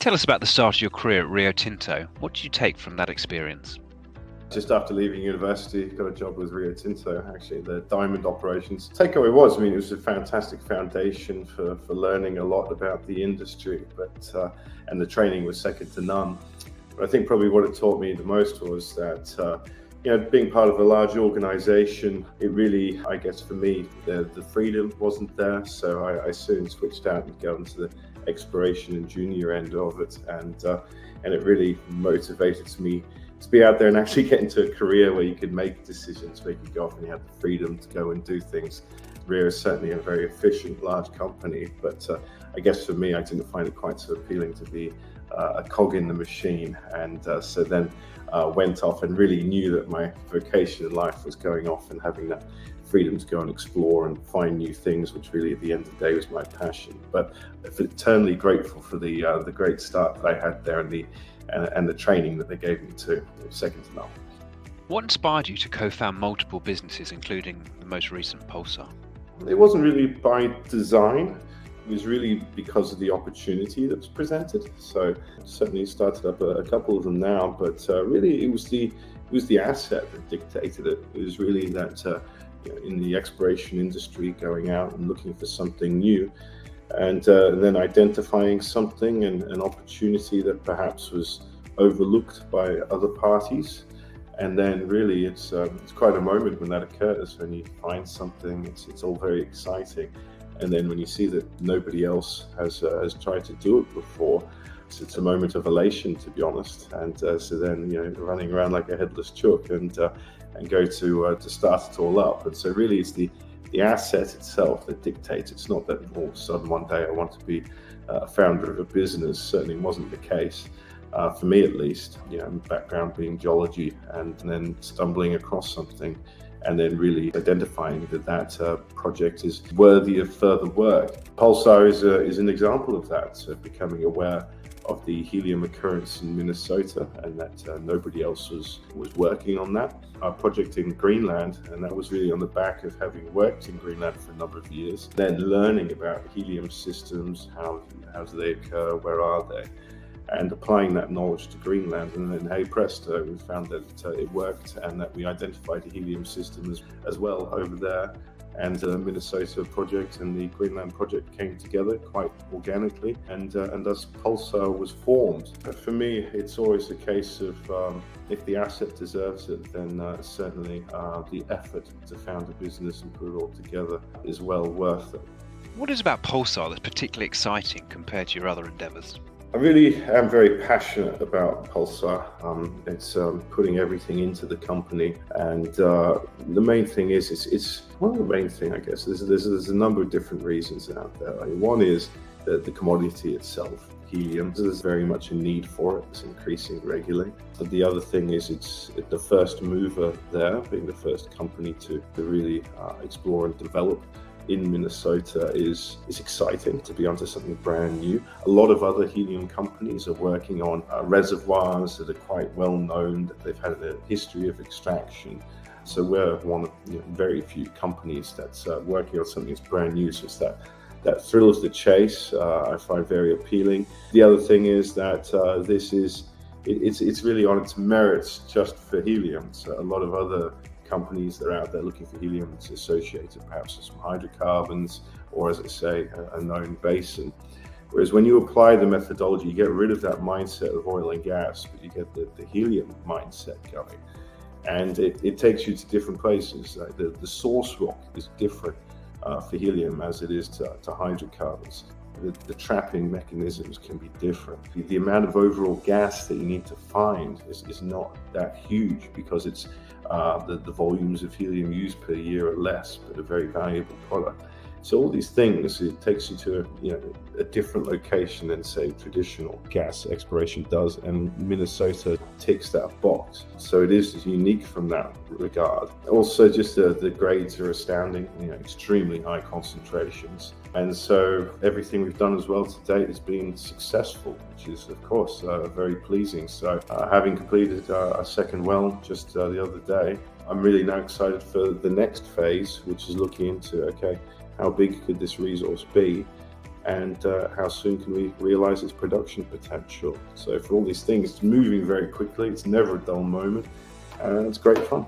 Tell us about the start of your career at Rio Tinto. What did you take from that experience? Just after leaving university, got a job with Rio Tinto, actually, the diamond operations. Takeaway was, it was a fantastic foundation for learning a lot about the industry, and the training was second to none. But I think probably what it taught me the most was that, being part of a large organization, it really, I guess for me, the freedom wasn't there. So I soon switched out and got into the exploration and junior end of it. And it really motivated me to be out there and actually get into a career where you could make decisions, where you could go off and you had the freedom to go and do things. Rio is certainly a very efficient, large company, but I guess for me, I didn't find it quite so appealing to be a cog in the machine. And so then went off and really knew that my vocation in life was going off and having that freedom to go and explore and find new things, which really at the end of the day was my passion. But eternally grateful for the great start that I had there and the training that they gave me too, second to none. What inspired you to co-found multiple businesses, including the most recent PULSAR? It wasn't really by design. It was really because of the opportunity that was presented. So certainly started up a couple of them now, but really it was the asset that dictated it. It was really that in the exploration industry, going out and looking for something new, and then identifying something and an opportunity that perhaps was overlooked by other parties. And then really it's quite a moment when that occurs, when you find something. It's all very exciting. And then when you see that nobody else has tried to do it before, so it's a moment of elation, to be honest. And so then running around like a headless chook and go to start it all up. And so really it's the asset itself that dictates. It's not that all of a sudden one day I want to be a founder of a business. Certainly wasn't the case. For me at least, background being geology, and then stumbling across something and then really identifying that project is worthy of further work. PULSAR is an example of that, so becoming aware of the helium occurrence in Minnesota and that nobody else was working on that. Our project in Greenland, and that was really on the back of having worked in Greenland for a number of years, then learning about helium systems, how do they occur, where are they? And applying that knowledge to Greenland, and then hey presto, we found that it worked, and that we identified a helium system as well over there. And the Minnesota project and the Greenland project came together quite organically, and thus PULSAR was formed. For me, it's always a case of if the asset deserves it, then certainly the effort to found a business and put it all together is well worth it. What is about PULSAR that's particularly exciting compared to your other endeavours? I really am very passionate about PULSAR. It's putting everything into the company, and the main thing is it's one of the main thing, I guess. There's a number of different reasons out there. One is the commodity itself. Helium, there's very much a need for it. It's increasing regularly. But the other thing is it's the first mover there, being the first company to really explore and develop in Minnesota is exciting, to be onto something brand new. A lot of other helium companies are working on reservoirs that are quite well known, that they've had a history of extraction. So we're one of very few companies that's working on something that's brand new. So it's that thrill of the chase I find very appealing. The other thing is that it's really on its merits just for helium. So a lot of other companies that are out there looking for helium that's associated perhaps with some hydrocarbons, or as I say, a known basin. Whereas when you apply the methodology, you get rid of that mindset of oil and gas, but you get the helium mindset going. And it takes you to different places. The source rock is different for helium as it is to hydrocarbons. The trapping mechanisms can be different. The amount of overall gas that you need to find is not that huge, because it's the volumes of helium used per year are less, but a very valuable product. So all these things, it takes you to a different location than, say, traditional gas exploration does, and Minnesota ticks that box. So it is unique from that regard. Also, just the grades are astounding, extremely high concentrations. And so everything we've done as well to date has been successful, which is, of course, very pleasing. So having completed our second well just the other day, I'm really now excited for the next phase, which is looking into, how big could this resource be? and how soon can we realize its production potential. So for all these things, it's moving very quickly. It's never a dull moment, and it's great fun.